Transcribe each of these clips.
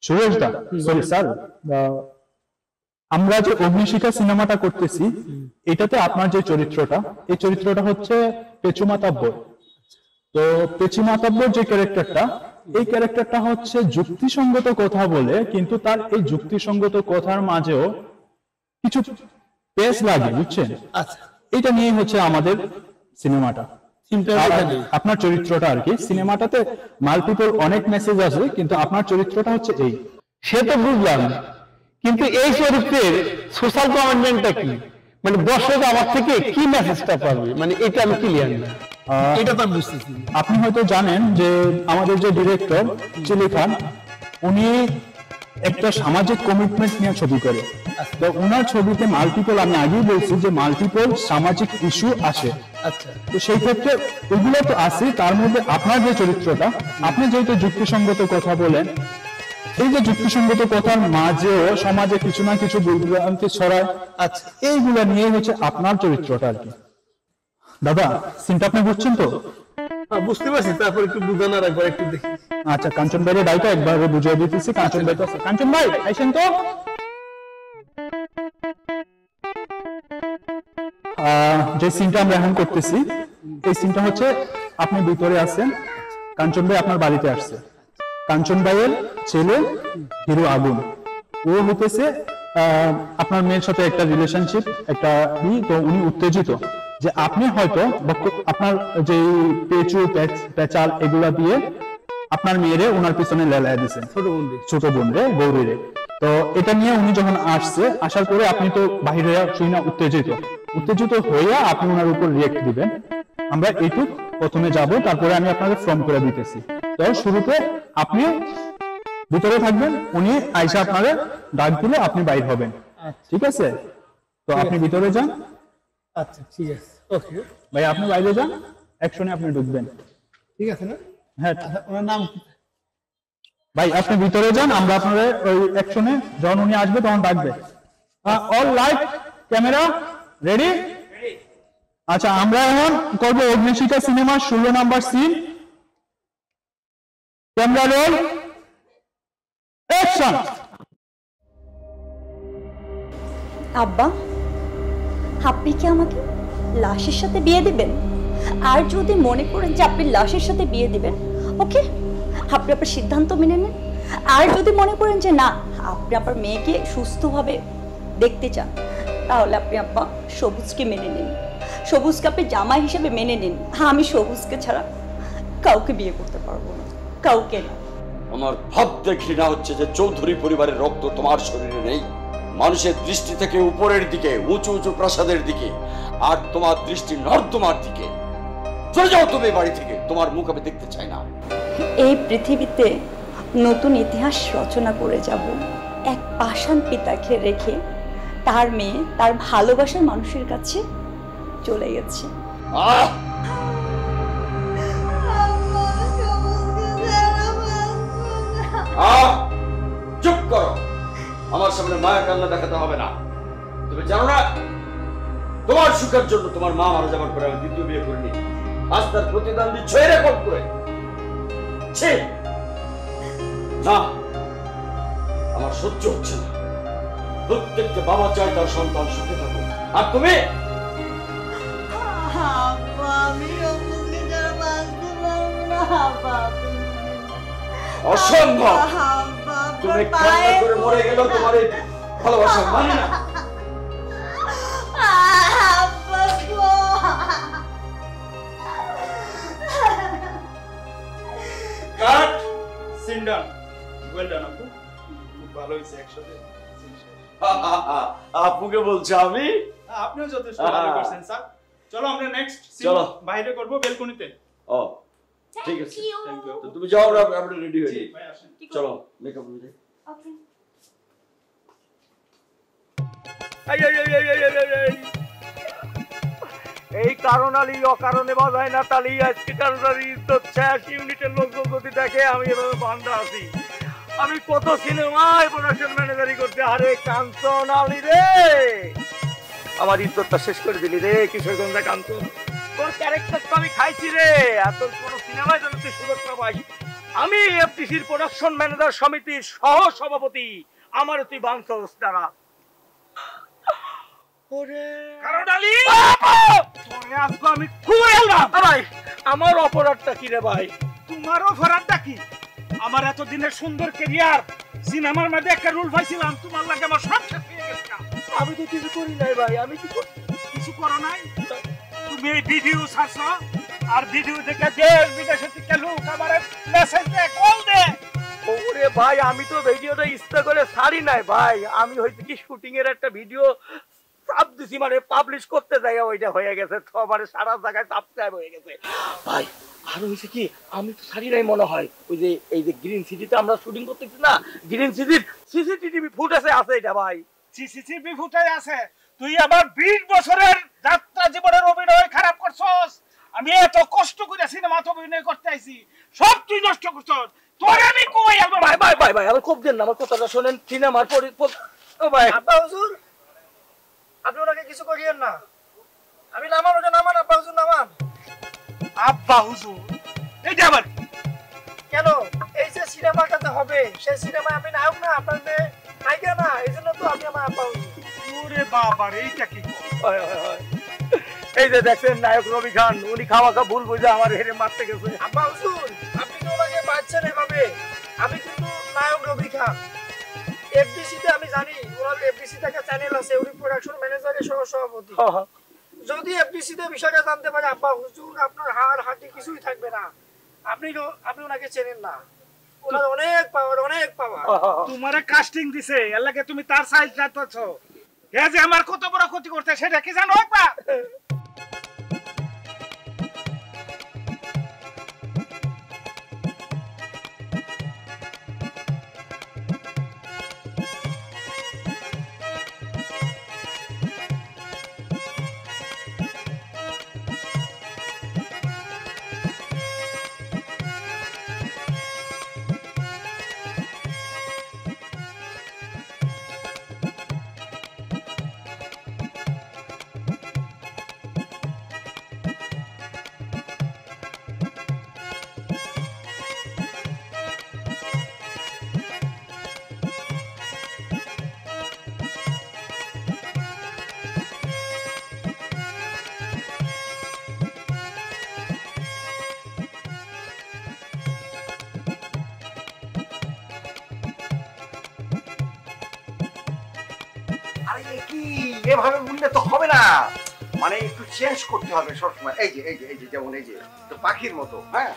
সুরেশ দা, sorry sir, আমরা যে অগ্নিশিখা সিনেমাটা করতেছি এটাতে আপনার যে চরিত্রটা, এই চরিত্রটা হচ্ছে পেচু মাতাব্বর। তো পেচু মাতাব্বর যে ক্যারেক্টারটা, এই ক্যারেক্টারটা হচ্ছে যুক্তিসঙ্গত কথা বলে, কিন্তু তার এই যুক্তিসঙ্গত কথার মাঝেও কিছু পেশ লাগে, বুঝছেন? আচ্ছা, এটা নিয়ে হচ্ছে আমাদের সিনেমাটা, আপনার চরিত্রটা আর কি। সিনেমাটাতে মাল্টিপল অনেক মেসেজ আছে, কিন্তু আপনার চরিত্রটা হচ্ছে এই। সে তো বুঝলাম, কিন্তু এই চরিত্রের সোশ্যাল কমেন্টমেন্টটা কি? মানে দর্শক আমার থেকে কি মেসেজটা পাবে, মানে এটা আমি ক্লিয়ার না, এটা তো আমি বুঝতেছি। আপনি হয়তো জানেন যে আমাদের যে ডিরেক্টর চিলি খান, উনি একটা সামাজিক কমিটমেন্ট নিয়ে ছবি করে। তো ওনার ছবিতে মাল্টিপল, আমি আগেই বলছি যে মাল্টিপল সামাজিক ইস্যু আসে। আচ্ছা, তো সেই ক্ষেত্রে ওগুলো তো আছে, তার মধ্যে আপনার যে চরিত্রটা, আপনি যেহেতু যুক্তিসঙ্গত কথা বলেন, এই যে যুক্তিসঙ্গত কথার মাঝেও সমাজে কিছু না কিছু বিভ্রান্তি ছড়ায়, আচ্ছা, এইগুলা নিয়ে হচ্ছে আপনার চরিত্রটা আর কি। দাদা, সিনটা আপনি বুঝছেন তো? বুঝতে পারছি, তারপর একটু বুঝানোর একবার একটু দেখি। আচ্ছা, কাঞ্চন ভাইয়ের ডাইটা একবার বুঝিয়ে দিতেছি। কাঞ্চন ভাই তো, কাঞ্চন ভাই আইসেন তো। যে সিনটা আমরা এখন করতেছি, এই সিনটা হচ্ছে আপনি ভিতরে আছেন, কাঞ্চন ভাই আপনার বাড়িতে আসছে। কাঞ্চন ভাইয়ের ছেলে হিরো আগুন, ও হতেছে আপনার মেয়ের সাথে একটা রিলেশনশিপ, একটা তো উনি উত্তেজিত যে আপনি হয়তো আপনার যে পেঁচু পেঁচাল এগুলা দিয়ে আপনার মেয়েরে ওনার পিছনে লেলায় দিচ্ছেন, ছোট বোন রে, গৌরী রে। তো এটা নিয়ে উনি যখন আসছে, আসার পরে আপনি তো বাহিরে শুই না উত্তেজিত হইয়া আপনি ওনার উপর রিয়েক্ট দিবেন। আমরা এইটুক প্রথমে যাব, তারপরে আমি আপনাদের ফর্ম করে দিতেছি। তো শুরুতে আপনি ভিতরে থাকবেন, উনি আইসা আপনারে ডাক দিলে আপনি বাইর হবেন, ঠিক আছে? তো আপনি ভিতরে যান। আচ্ছা, ঠিক আছে, ওকে ভাই আপনি বাইরে যান, অ্যাকশনে আপনি ঢুকবেন, ঠিক আছে না? হ্যাঁ ওনার নাম কি? ভাই আপনি ভিতরে যান, আমরা আপনাদের ওই অ্যাকশনে যখন উনি আসবে তখন ডাকবে। All light camera ready. আচ্ছা, আমরা এখন করবো অগ্নিশিখা সিনেমার 16 number scene. Camera roll, action. আব্বা, আপনি কি আমাকে লাশের সাথে বিয়ে দিবেন? আর যদি মনে করেন যে আপনি লাশের সাথে বিয়ে দিবেন, ওকে, আপনি আপনার সিদ্ধান্ত মেনে নেন। আর যদি মনে করেন যে না, আপনি আপনার মেয়েকে সুস্থভাবে দেখতে চান, তাহলে আপনি আব্বা সবুজকে মেনে নিন, সবুজকে আপনি জামাই হিসেবে মেনে নিন। আমি সবুজকে ছাড়া কাউকে বিয়ে করতে পারবো না, কাউকে না। আমার ভাবতে ঘৃণা হচ্ছে যে চৌধুরী পরিবারের রক্ত তোমার শরীরে নেই। মানুষের দৃষ্টি থেকে উপরের দিকে, উঁচু উঁচু প্রাসাদের দিকে, আর তোমার দৃষ্টি নর্দমার দিকে। চলে যাও তুমি বাড়ি থেকে, তোমার মুখ আমি দেখতে চাই না। এই পৃথিবীতে নতুন ইতিহাস রচনা করে যাব এক পাষাণ পিতাকে রেখে। তার মেয়ে তার ভালোবাসার মানুষের কাছে চলে গেছে। চুপ করো, আমার সামনে মায়া কান্না দেখাতে হবে না। তুমি জানো না, তোমার সুখের জন্য তোমার মা মারা যাবার পরে আমি দ্বিতীয় বিয়ে করিনি। আজ তার প্রতিদান দিচ্ছ রেকর্ড করে। না, আমার সহ্য হচ্ছে না। প্রত্যেকটা বাবা চায় তার সন্তান সুখে থাকুক, আর তুমি অসম্ভব। তুমি কান্না করে মরে গেল, তোমার এই ভালোবাসা মানে না। কাট, সিন ডান, ওয়েল ডান আপু, খুব ভালো হয়েছে একসাথে। আপুকে বলছো আমি? আপনিও যথেষ্ট ভালো করছেন স্যার। চলো আমরা নেক্সট সিন বাইরে করব, বেলকনিতে। ও ঠিক আছে, থ্যাংক ইউ। তো তুমি যাও, আমরা রেডি হয়ে যাই। চলো মেকআপ রুমে যাই। ওকে। এই কারণালি অকারণে বাজায় না তালি। আজকে কারণালি ইজ্জত শেষ। ইউনিটের লোকজন যদি দেখে আমি এভাবে বান্ধা আছি। আমি কত সিনেমায় প্রোডাকশন ম্যানেজারি করতে, আরে কাঞ্চনালি রে, আমার ইজ্জতটা শেষ করে দিলি রে কিশোরগঞ্জে। কাঞ্চন, তোর ক্যারেক্টার তো আমি খাইছি রে। এত কোনো সিনেমায় যেন তুই সুযোগ পাস, আমি এফটিসির প্রোডাকশন ম্যানেজার সমিতির সহ সভাপতি, আমার তুই বাংশস দ্বারা। ওরে কারণ আলী তোরে আজকে আমি খুবই ভাই, আমার অপরাধটা কি রে ভাই? তোমার অপরাধটা কি? আমার এতদিনের সুন্দর ক্যারিয়ার, সিনেমার মধ্যে একটা রোল পাইছিলাম, তোমার লাগে আমার সব শেষ হয়ে গেছে। আমি তো কিছু করি নাই ভাই, আমি কিছু করো নাই? তুমি এই ভিডিও ছাড়ছো, আর ভিডিও দেখে দেশ বিদেশে থেকে লোক আমার মেসেজ দে, কল দে। ওরে ভাই আমি তো ভিডিওটা ইচ্ছা করে ছাড়ি নাই ভাই, আমি হয়তো কি শুটিং এর একটা ভিডিও চাপ দিছি, মানে পাবলিশ করতে যাই ওইটা হয়ে গেছে, তো আমার সারা জায়গায় সাবস্ক্রাইব হয়ে গেছে ভাই। আর হয়েছে কি, আমি তো ছাড়ি নাই মনে হয়, ওই যে এই যে গ্রিন সিটিতে আমরা শুটিং করতেছি না, গ্রিন সিটির সিসিটিভি ফুটেজে আছে এটা ভাই। সিসিটিভি ফুটেজ আছে? তুই আবার 20 বছরের যাত্রা জীবনের অভিনয় খারাপ করছস। আমি এত কষ্ট করে সিনেমাতে অভিনয় করতে আইছি, সব তুই নষ্ট করছস। তোরে আমি কই আলবো? ভাই ভাই ভাই ভাই আমার খুব দেন না, আমার কথাটা শুনেন। সিনেমার ও ভাই আব্বা হুজুর, আপনি ওনাকে কিছু করিয়েন না। আমি নামান, ওটা নামান, আব্বা হুজুর নামান। আব্বা হুজুর এইটা আবার কেন? এই যে সিনেমাটাতে হবে, সেই সিনেমায় আমি নায়ক না, আপনাদের নায়িকা না, এই জন্য তো আমি আমার আব্বা হুজুর। ওরে বাবা রে, এইটা কি? হয় হয় হয়, এই যে দেখছেন নায়ক রবি খান, উনি খাওয়া ভুল বুঝে আমার হেরে মারতে গেছে। আব্বা হুজুর, আপনি তো ওনাকে পাচ্ছেন এভাবে। আমি কিন্তু নায়ক রবি খান। এফডিসিতে আমি জানি, ওনার এফডিসি থেকে চ্যানেল আছে, উনি প্রোডাকশন ম্যানেজারের সহ সভাপতি। যদি এফডিসিতে বিষয়টা জানতে পারে আব্বা হুজুর, আপনার হাড় হাঁটি কিছুই থাকবে না। আপনি ওনাকে চেনেন না, ওনার অনেক পাওয়ার, অনেক পাওয়ার। তোমারে কাস্টিং দিছে, এর লাগে তুমি তার সাইজ জানতেছো। এ যে আমার কত বড় ক্ষতি করতে, সেটা কি জানো একবার? এভাবে বললে তো হবে না, মানে একটু চেঞ্জ করতে হবে সবসময়। এই যে এই যে এই যে যেমন এই যে তো পাখির মতো। হ্যাঁ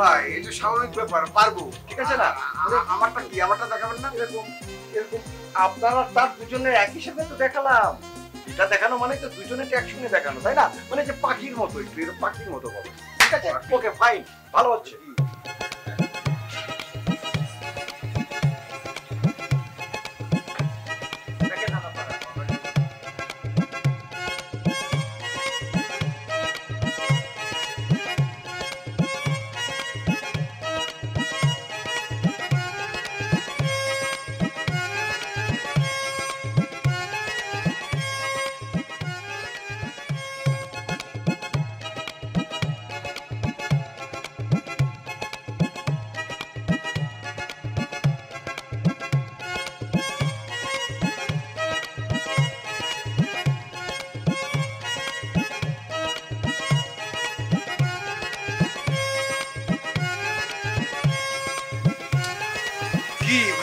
ভাই, এটা স্বাভাবিক ব্যাপার, পারবো, ঠিক আছে না? আমারটা কি, আমারটা দেখাবেন না? এরকম এরকম আপনারা তার দুজনের একই সাথে তো দেখালাম। এটা দেখানো মানে তো দুজনের একসঙ্গে দেখানো, তাই না? মানে যে পাখির মতো, একটু এরকম পাখির মতো বলো। ঠিক আছে, ওকে ফাইন, ভালো হচ্ছে।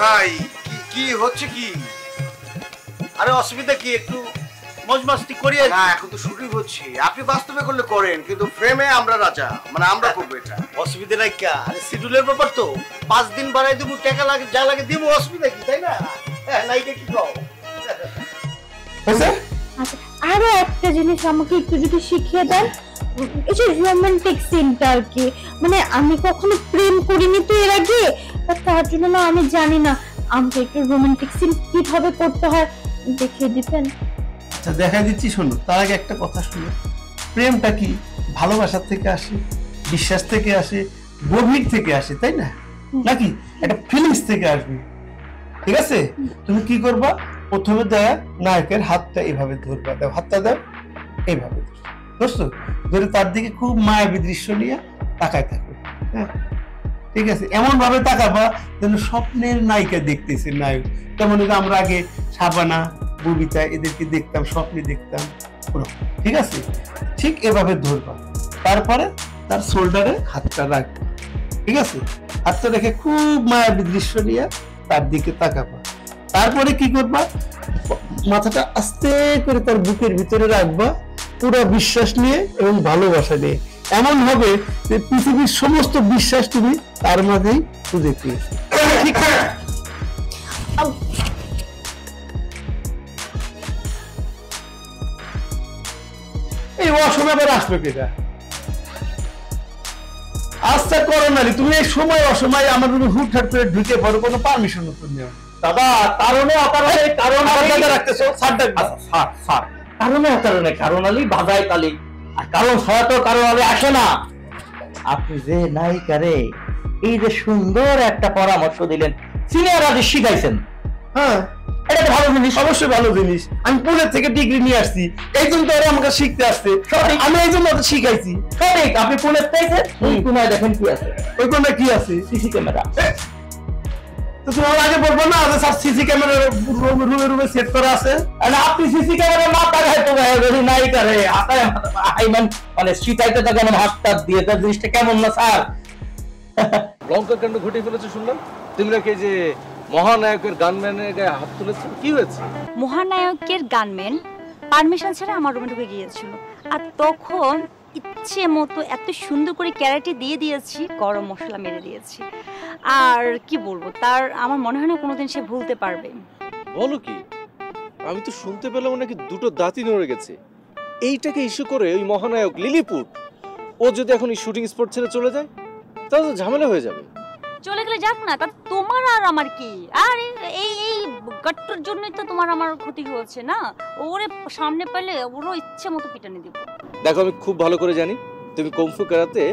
ভাই কি হচ্ছে কি? আরে অসুবিধা কি, একটু মজমাস্তি করি না, এখন তো শুটিং হচ্ছে। আপনি বাস্তবে করলে করেন, কিন্তু ফ্রেমে আমরা রাজা, মানে আমরা করবো এটা। অসুবিধা নাই কা, আরে শিডিউলের ব্যাপার তো, 5 দিন বাড়াই দেবো, টাকা লাগে যা লাগে দেবো, অসুবিধা কি, তাই না? হ্যাঁ, নাইকে কি কও? আচ্ছা, আরো একটা জিনিস আমাকে একটু যদি শিখিয়ে দেন, এই যে রোমান্টিক সিনটা আর কি, মানে আমি কখনো প্রেম করিনি তো এর আগে, তার জন্য না আমি জানি না, আমাকে একটু রোমান্টিক সিন কিভাবে করতে হয় দেখিয়ে দিবেন? আচ্ছা দেখা দিচ্ছি, শোনো। তার আগে একটা কথা শুনো, প্রেমটা কি ভালোবাসার থেকে আসে, বিশ্বাস থেকে আসে, গভীর থেকে আসে, তাই না? নাকি একটা ফিলিংস থেকে আসবে। ঠিক আছে, তুমি কি করবা, প্রথমে দেয় নায়কের হাতটা এইভাবে ধরবা, দাও হাতটা দাও এইভাবে ধরছো, ধরে তার দিকে খুব মায়াবী দৃশ্য নিয়ে তাকায় থাকো। হ্যাঁ ঠিক আছে, এমন ভাবে তাকাবা যেন স্বপ্নের নায়িকা দেখতেছে নায়ক। তেমন আমরা আগে শাবানা, ববিতা এদেরকে দেখতাম, স্বপ্নে দেখতাম, ঠিক আছে? ঠিক এভাবে ধরবা, তারপরে তার শোল্ডারে হাতটা রাখবা, ঠিক আছে? হাতটা রেখে খুব মায়াবী দৃশ্য নিয়ে তার দিকে তাকাবা। তারপরে কি করবা, মাথাটা আস্তে করে তার বুকের ভিতরে রাখবা, পুরো বিশ্বাস নিয়ে এবং ভালোবাসা নিয়ে। এমন হবে যে পৃথিবীর সমস্ত বিশ্বাস তুমি তার মাঝেই খুঁজে পেয়েছো। ঠিক এই অসময় আবার আসবে কেটা? আচ্ছা করোনারি, তুমি এই সময় অসময় আমার রুমে হুটহাট করে ঢুকে পড়ো, কোনো পারমিশন নেই দাদা। কারণে অকারণে কারণ রাখতেছো, কারণে অকারণে কারণ আলী বাধায় তালি, আর কারণ ছাড়া তো কারণ আলী আসে না। আপনি যে নায়িকারে এই যে সুন্দর একটা পরামর্শ দিলেন, সিনিয়র আজ শিখাইছেন, হ্যাঁ এটা তো ভালো জিনিস, অবশ্যই ভালো জিনিস। আমি পুনে থেকে ডিগ্রি নিয়ে আসছি, এই জন্য তো ওরা আমাকে শিখতে আসছে, আমি এই জন্য ওদের শিখাইছি। সঠিক, আপনি পুনে পেয়েছেন, ওই কোনায় দেখেন কি আছে, ওই কোনায় কি আছে? CC camera. তো তুমি আগে বলবো না যে স্যার সিসি ক্যামেরা রুমে রুমে সেট করা আছে? আর আপনি সিসি ক্যামেরা মাথা গায়ে তো গায়ে নাই করে আতায় মানে শিখাইতে থাকেন হাতটা দিয়ে, তার জিনিসটা কেমন না স্যার? লঙ্কা কাণ্ড ঘটে ফেলেছে শুনলাম, তুমি নাকি যে মহানায়কের গানম্যানের গায়ে হাত তুলেছে, কি হয়েছে? মহানায়কের গানম্যান পারমিশন ছাড়া আমার রুমে ঢুকে গিয়েছিল, আর তখন ইচ্ছে মতো এত সুন্দর করে ক্যারাটে দিয়ে দিয়েছি, গরম মশলা মেরে দিয়েছি। আর কি বলবো, তার আমার মনে হয় না কোনোদিন সে ভুলতে পারবে। বলো কি? আমি তো শুনতে পেলাম নাকি দুটো দাঁতই নড়ে গেছে। এইটাকে ইস্যু করে ওই মহানায়ক লিলিপুট, ও যদি এখন এই শুটিং স্পট ছেড়ে চলে যায় তাহলে তো ঝামেলা হয়ে যাবে। চলে গেলে যাক না, তা তোমার আর আমার কি? আর এই এই গাট্টুর জন্যই তো তোমার আমার ক্ষতি হচ্ছে না। ওরে সামনে পেলে ওরও ইচ্ছে মতো পিটানি দিব। দেখো, আমি খুব ভালো করে জানি তুমি কুংফু কারাতে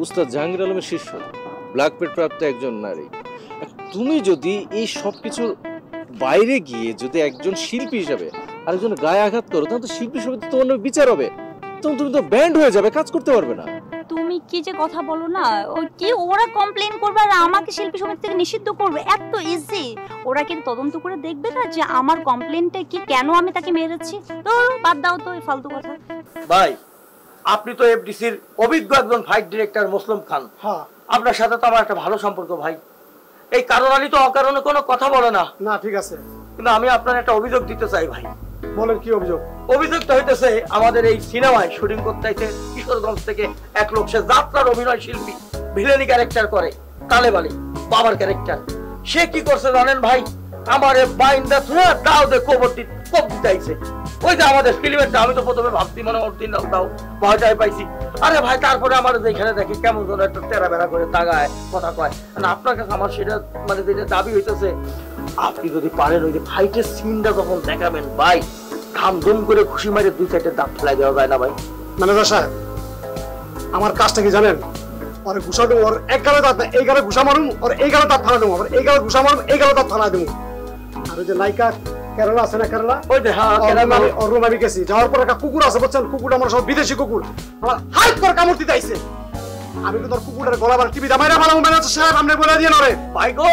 উস্তাদ জাহাঙ্গীর আলমের শিষ্য, ব্ল্যাক বেল্ট প্রাপ্ত একজন নারী। তুমি যদি এই সব কিছুর বাইরে গিয়ে যদি একজন শিল্পী হিসাবে আরেকজনের গায়ে আঘাত করো, তাহলে তো শিল্পী সমিতি তোমার নামে বিচার হবে, তখন তুমি তো ব্যান্ড হয়ে যাবে, কাজ করতে পারবে না। তুমি কি যে কথা বলো না, ওই কি ওরা কমপ্লেইন করবে আর আমাকে শিল্পী সমিতি থেকে নিষিদ্ধ করবে? এত ইজি। ওরা কি তদন্ত করে দেখবে না যে আমার কমপ্লেইনটা কি, কেন আমি তাকে মেরেছি? তো বাদ দাও তো এই ফালতু কথা। ভাই, আপনি তো এফডিসির অভিজ্ঞ একজন ফাইট ডিরেক্টর মুসলিম খান। হ্যাঁ, আপনার সাথে তো আমার একটা ভালো সম্পর্ক ভাই। এই কারণ আলী তো অকারণে কোনো কথা বলে না। না ঠিক আছে, কিন্তু আমি আপনার একটা অভিযোগ দিতে চাই ভাই। বলেন কি অভিযোগ? অভিযোগটা হইতেছে আমাদের এই সিনেমায় শুটিং করতে আইছে কিশোরগঞ্জ থেকে এক লোক, সে যাত্রার অভিনয় শিল্পী, ভিলেনি ক্যারেক্টার করে, তালেব আলী বাবার ক্যারেক্টার। সে কি করছে জানেন ভাই? আমারে বাইন্দা থুয়া দাও দে কবর দিতে আইছে। ওই যে আমাদের ফিল্মেরটা, আমি তো প্রথমে ভাবছি মানে অরিজিনাল দাও, ভয়টাই পাইছি। আরে ভাই, তারপরে আমার যেখানে দেখি কেমন যেন একটা তেরা বেড়া করে তাগায় কথা কয়। আপনার কাছে আমার সেটা মানে যেটা দাবি হইতেছে, আপনি যদি পারেন ওই যে ফাইটের সিনটা যখন দেখাবেন ভাই, ধাম ধুম করে ঘুষি মারে দুই সাইডে দাঁত ফেলাই দেওয়া যায় না ভাই? ম্যানেজার সাহেব, আমার কাজটা কি জানেন? ওর ঘুষা দেবো, ওর এক গালে দাঁত, এই গালে ঘুষা মারুন, ওর এই গালে দাঁত ফালা দেবো, আবার এই গালে ঘুষা মারুন, এই গালে দাঁত ফালা দেবো। আর ওই যে নায়িকা কেরালা আছে না, কেরালা, ওই যে হ্যাঁ, ওর রুমে আমি গেছি, যাওয়ার পর একটা কুকুর আছে বুঝছেন, কুকুরটা আমার সব বিদেশি কুকুর, আমার হাত করে কামড় দিতে আইছে। আমি তো তোর কুকুরের গলা বার টিভি দামাইরা ভালো ম্যানেজার সাহেব, আপনি বলে দিয়ে নরে ভাই গো।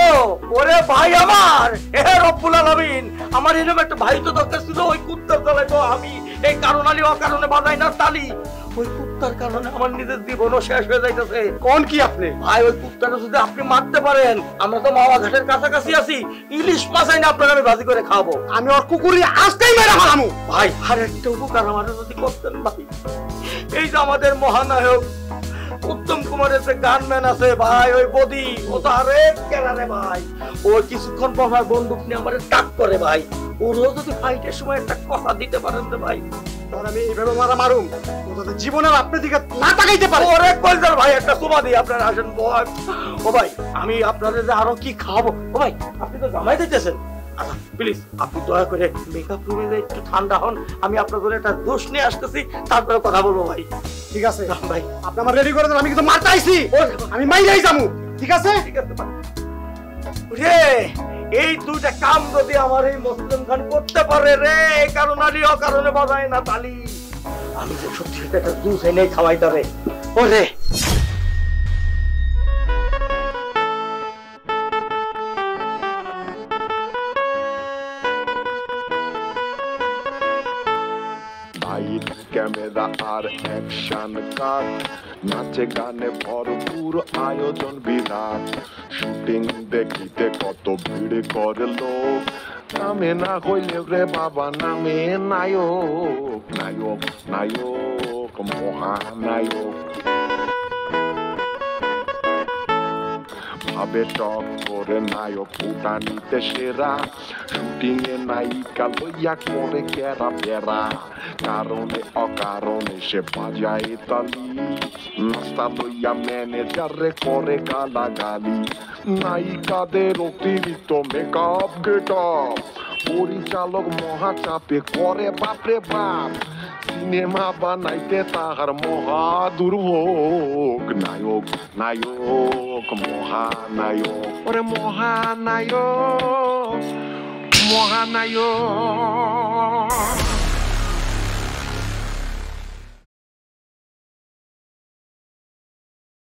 ওরে ভাই আমার, এ রব্বুল আলামিন, আমার এরকম একটা ভাই তো দরকার ছিল। ওই কুত্তার তলায় তো আমি এই কারণ আলী অকারণে বাজাই না তালি। ওই কুত্তার কারণে আমার নিজের জীবনও শেষ হয়ে যাইতেছে। কোন কি আপনি ভাই? ওই কুত্তাটা যদি আপনি মারতে পারেন, আমরা তো মাওয়া ঘাটের কাছাকাছি আছি, ইলিশ মাছ আইনা আপনাকে আমি ভাজি করে খাবো। আমি ওর কুকুরই আজকেই মেরে ফেলামু ভাই। আর একটা উপকার আমার যদি করতেন ভাই, এই যে আমাদের মহানায়ক উত্তম কুমারের যে গানম্যান আছে ভাই, ওই বদি, ও তো আরেক কেরারে ভাই। ও কিছুক্ষণ পর ভাই বন্দুক নিয়ে আমার টাক করে ভাই। ওরও যদি ফাইটের সময় একটা কথা দিতে পারেন তো ভাই, আর আমি এইভাবে মারুম ও তো জীবনের আপনার দিকে না তাকাইতে পারে। ওরে কলজার ভাই, একটা সুমা দিই আপনারা আসেন বয়। ও ভাই, আমি আপনাদের যে আরো কি খাওয়াবো। ও ভাই, আপনি তো জামাই দিতেছেন, আচ্ছা প্লিজ আপনি দয়া করে মেকআপ রুমে একটু ঠান্ডা হন, আমি আপনার জন্য একটা দোষ নিয়ে আসতেছি, তারপরে কথা বলবো ভাই। ঠিক আছে ভাই, আপনি আমার রেডি করে দেন, আমি কিন্তু মারতে আইছি, আমি মাইরাই যামু। ঠিক আছে ঠিক আছে রে, এই দুইটা কাম যদি আমার এই মুসলিম খান করতে পারে রে, কারণালি অকারণে বাজায় না তালি, আমি যে সত্যি একটা জুস এনে খাওয়াইতে রে ওরে। ক্যামেরা আর অ্যাকশন কাট, নাচে গানে ভরপুর আয়োজন বিরাট, শুটিং দেখিতে কত ভিড় করে লোক, নামে না হইলে রে বাবা নামে নায়ক, নায়ক নায়ক মহানায়ক। ভাবে টক করে নায়ক ফুটানিতে সেরা, শুটিং এ নায়িকা লইয়া করে কেরা বেড়া, কারণে অকারণে সে বাজায় তালি, নাস্তা লইয়া ম্যানেজারে করে গালাগালি, নায়িকাদের অতিরিক্ত মেকআপ গেটআপ, পরিচালক মহা চাপে করে বাপরে বাপ, সিনেমা বানাইতে তাহার মহা দুর্ভোগ, নায়ক নায়ক মহানায়ক, ওরে মহানায়ক মহানায়ক।